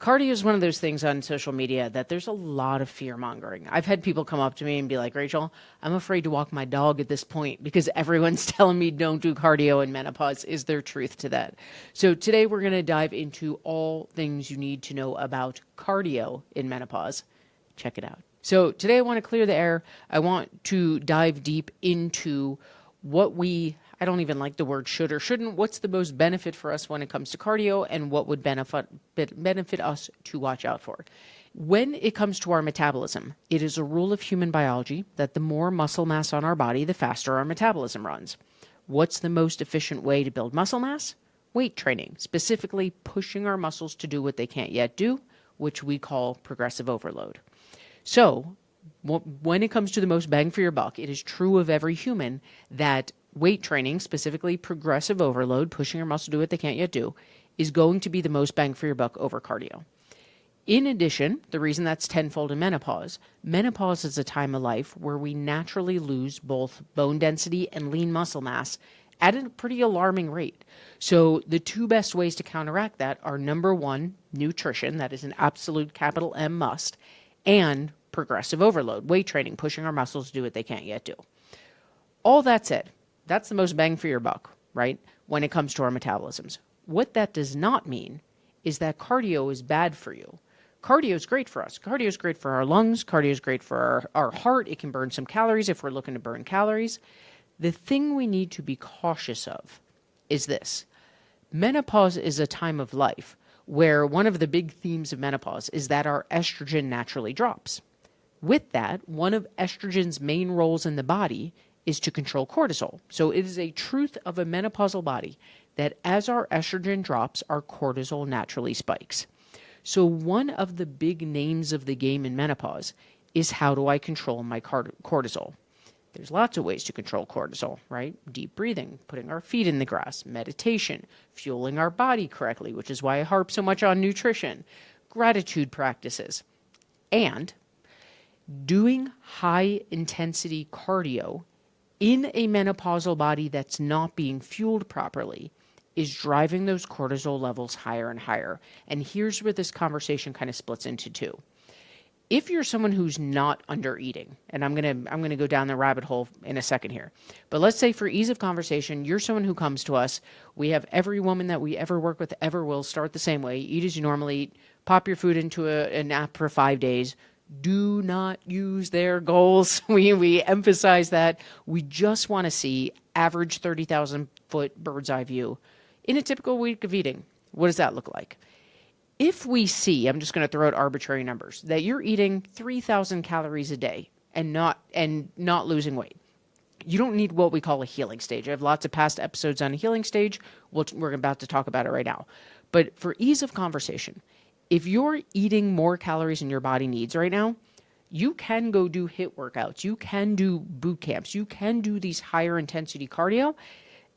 Cardio is one of those things on social media that there's a lot of fear mongering. I've had people come up to me and be like, Rachel, I'm afraid to walk my dog at this point because everyone's telling me don't do cardio in menopause. Is there truth to that? So today we're going to dive into all things you need to know about cardio in menopause. Check it out. So today I want to clear the air. I want to dive deep into I don't even like the word should or shouldn't. What's the most benefit for us when it comes to cardio, and what would benefit us to watch out for? When it comes to our metabolism, it is a rule of human biology that the more muscle mass on our body, the faster our metabolism runs. What's the most efficient way to build muscle mass? Weight training, specifically pushing our muscles to do what they can't yet do, which we call progressive overload. So when it comes to the most bang for your buck, it is true of every human that weight training, specifically progressive overload, pushing your muscle to do what they can't yet do, is going to be the most bang for your buck over cardio. In addition, the reason that's tenfold in menopause is a time of life where we naturally lose both bone density and lean muscle mass at a pretty alarming rate. So the two best ways to counteract that are, number one, nutrition, that is an absolute capital M must, and progressive overload, weight training, pushing our muscles to do what they can't yet do. All that said, that's the most bang for your buck, right, when it comes to our metabolisms. What that does not mean is that cardio is bad for you. Cardio is great for us. Cardio is great for our lungs. Cardio is great for our heart. It can burn some calories if we're looking to burn calories. The thing we need to be cautious of is this. Menopause is a time of life where one of the big themes of menopause is that our estrogen naturally drops. With that, one of estrogen's main roles in the body is to control cortisol. So it is a truth of a menopausal body that as our estrogen drops, our cortisol naturally spikes. So one of the big names of the game in menopause is, how do I control my cortisol? There's lots of ways to control cortisol, right? Deep breathing, putting our feet in the grass, meditation, fueling our body correctly, which is why I harp so much on nutrition, gratitude practices, and doing high intensity cardio in a menopausal body that's not being fueled properly is driving those cortisol levels higher and higher. And here's where this conversation kind of splits into two. If you're someone who's not under eating, and I'm gonna go down the rabbit hole in a second here, but let's say for ease of conversation, you're someone who comes to us. We have every woman that we ever work with ever will start the same way. Eat as you normally eat. Pop your food into a nap for 5 days. Do not use their goals. We emphasize that. We just want to see average 30,000 foot bird's eye view in a typical week of eating. What does that look like? If we see, I'm just going to throw out arbitrary numbers, that you're eating 3,000 calories a day and not losing weight, you don't need what we call a healing stage. I have lots of past episodes on a healing stage. We're about to talk about it right now. But for ease of conversation, if you're eating more calories than your body needs right now, you can go do HIIT workouts. You can do boot camps. You can do these higher intensity cardio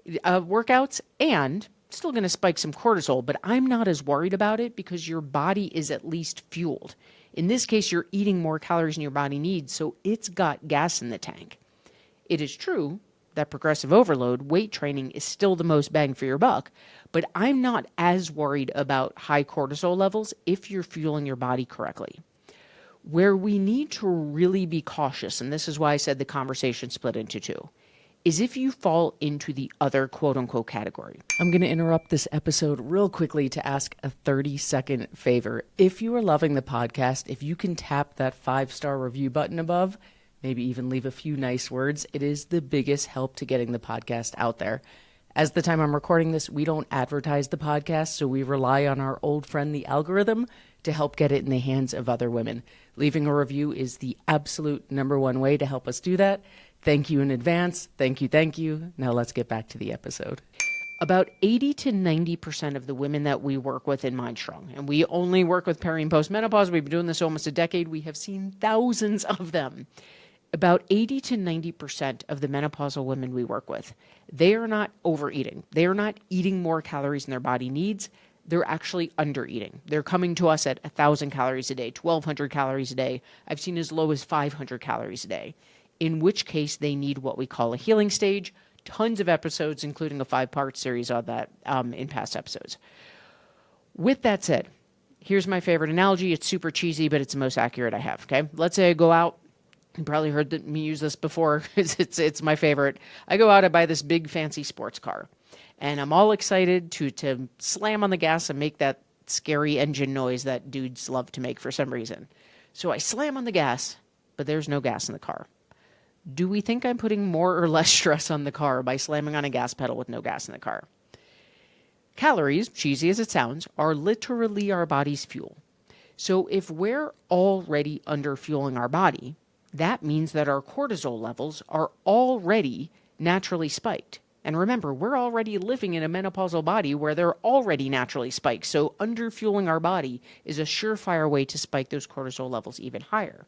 workouts, and still going to spike some cortisol, but I'm not as worried about it because your body is at least fueled. In this case, you're eating more calories than your body needs, so it's got gas in the tank. It is true that progressive overload, weight training, is still the most bang for your buck, but I'm not as worried about high cortisol levels if you're fueling your body correctly. Where we need to really be cautious, and this is why I said the conversation split into two, is if you fall into the other quote-unquote category. I'm going to interrupt this episode real quickly to ask a 30-second favor. If you are loving the podcast, if you can tap that 5-star review button above, maybe even leave a few nice words, it is the biggest help to getting the podcast out there. As the time I'm recording this, we don't advertise the podcast, so we rely on our old friend, the algorithm, to help get it in the hands of other women. Leaving a review is the absolute number one way to help us do that. Thank you in advance. Thank you, thank you. Now let's get back to the episode. About 80 to 90% of the women that we work with in MindStrong, and we only work with peri and post-menopause, we've been doing this almost a decade, we have seen thousands of them. About 80 to 90% of the menopausal women we work with, they are not overeating. They are not eating more calories than their body needs. They're actually undereating. They're coming to us at 1,000 calories a day, 1,200 calories a day. I've seen as low as 500 calories a day, in which case they need what we call a healing stage. Tons of episodes, including a 5-part series on that in past episodes. With that said, Here's my favorite analogy. It's super cheesy, but it's the most accurate I have. Okay. Let's say I go out. You probably heard me use this before. It's my favorite. I go out, I buy this big fancy sports car, and I'm all excited to slam on the gas and make that scary engine noise that dudes love to make for some reason. So I slam on the gas, but there's no gas in the car. Do we think I'm putting more or less stress on the car by slamming on a gas pedal with no gas in the car? Calories, cheesy as it sounds, are literally our body's fuel. So if we're already under fueling our body, that means that our cortisol levels are already naturally spiked. And remember, we're already living in a menopausal body where they're already naturally spiked. So underfueling our body is a surefire way to spike those cortisol levels even higher.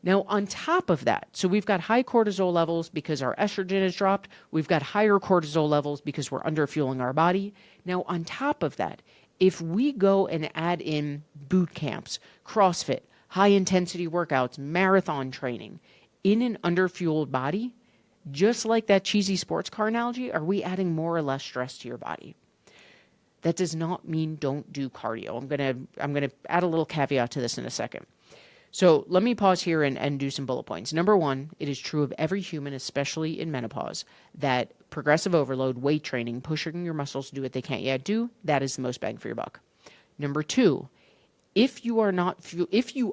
Now, on top of that, so we've got high cortisol levels because our estrogen has dropped. We've got higher cortisol levels because we're underfueling our body. Now, on top of that, if we go and add in boot camps, CrossFit, high-intensity workouts, marathon training in an underfueled body, just like that cheesy sports car analogy, are we adding more or less stress to your body? That does not mean don't do cardio. I'm gonna add a little caveat to this in a second. So let me pause here and do some bullet points. Number one, it is true of every human, especially in menopause, that progressive overload, weight training, pushing your muscles to do what they can't yet do, that is the most bang for your buck. Number two, if you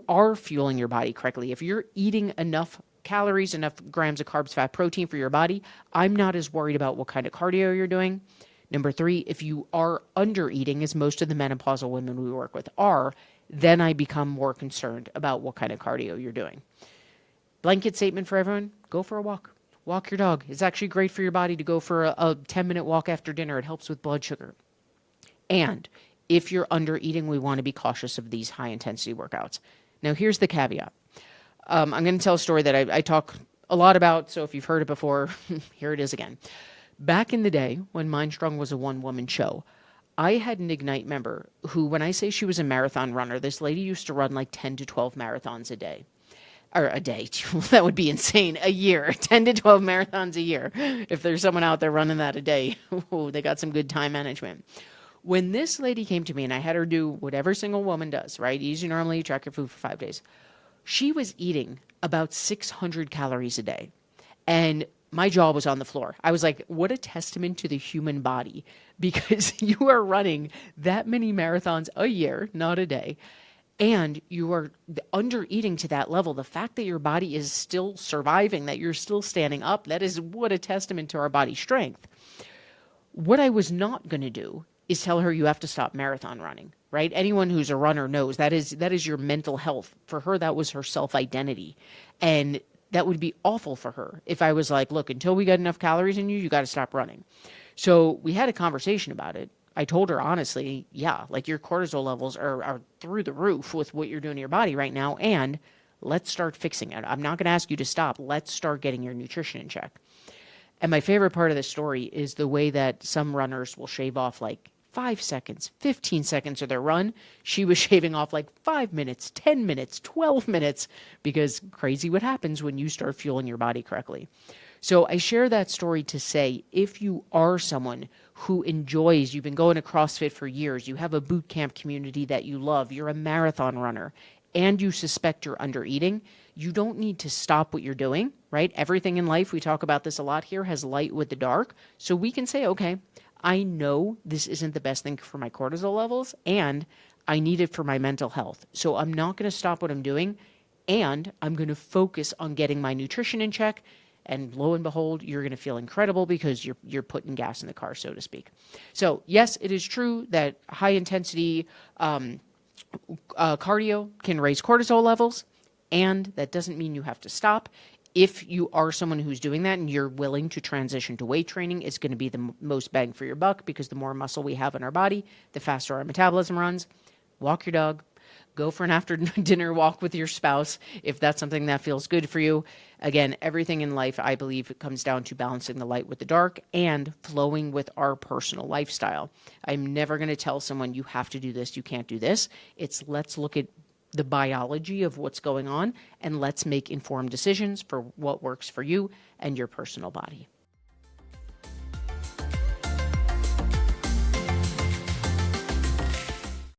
are fueling your body correctly, if you're eating enough calories, enough grams of carbs, fat, protein for your body, I'm not as worried about what kind of cardio you're doing. Number three, if you are under eating, as most of the menopausal women we work with are, then I become more concerned about what kind of cardio you're doing. Blanket statement for everyone, go for a walk. Walk your dog. It's actually great for your body to go for a 10-minute walk after dinner. It helps with blood sugar. And if you're under eating, we want to be cautious of these high intensity workouts. Now, here's the caveat. I'm going to tell a story that I talk a lot about. So if you've heard it before, here it is again. Back in the day when MindStrong was a one-woman show, I had an Ignite member who, when I say she was a marathon runner, this lady used to run like 10 to 12 marathons a day. Or a day. That would be insane. A year. 10 to 12 marathons a year. If there's someone out there running that a day, they got some good time management. When this lady came to me and I had her do what every single woman does, right? Eat normally, track your food for 5 days. She was eating about 600 calories a day. And my jaw was on the floor. I was like, what a testament to the human body, because you are running that many marathons a year, not a day, and you are under eating to that level. The fact that your body is still surviving, that you're still standing up, that is what a testament to our body strength. What I was not going to do is tell her you have to stop marathon running, right? Anyone who's a runner knows that is your mental health. For her, that was her self-identity. And that would be awful for her if I was like, look, until we get enough calories in you, you got to stop running. So we had a conversation about it. I told her honestly, yeah, like your cortisol levels are through the roof with what you're doing to your body right now. And let's start fixing it. I'm not going to ask you to stop. Let's start getting your nutrition in check. And my favorite part of this story is the way that some runners will shave off like 5 seconds, 15 seconds of their run. She was shaving off like 5 minutes, 10 minutes, 12 minutes, because crazy what happens when you start fueling your body correctly. So I share that story to say, if you are someone who enjoys, you've been going to CrossFit for years, you have a boot camp community that you love, you're a marathon runner, and you suspect you're under eating, you don't need to stop what you're doing, right? Everything in life, we talk about this a lot here, has light with the dark. So we can say, okay, I know this isn't the best thing for my cortisol levels, and I need it for my mental health. So I'm not going to stop what I'm doing, and I'm going to focus on getting my nutrition in check. And lo and behold, you're going to feel incredible because you're putting gas in the car, so to speak. So yes, it is true that high intensity cardio can raise cortisol levels, and that doesn't mean you have to stop. If you are someone who's doing that and you're willing to transition to weight training, it's going to be the most bang for your buck, because the more muscle we have in our body, the faster our metabolism runs. Walk your dog. Go for an after dinner walk with your spouse if that's something that feels good for you. Again, everything in life, I believe, it comes down to balancing the light with the dark and flowing with our personal lifestyle. I'm never going to tell someone you have to do this, you can't do this. It's let's look at the biology of what's going on and let's make informed decisions for what works for you and your personal body.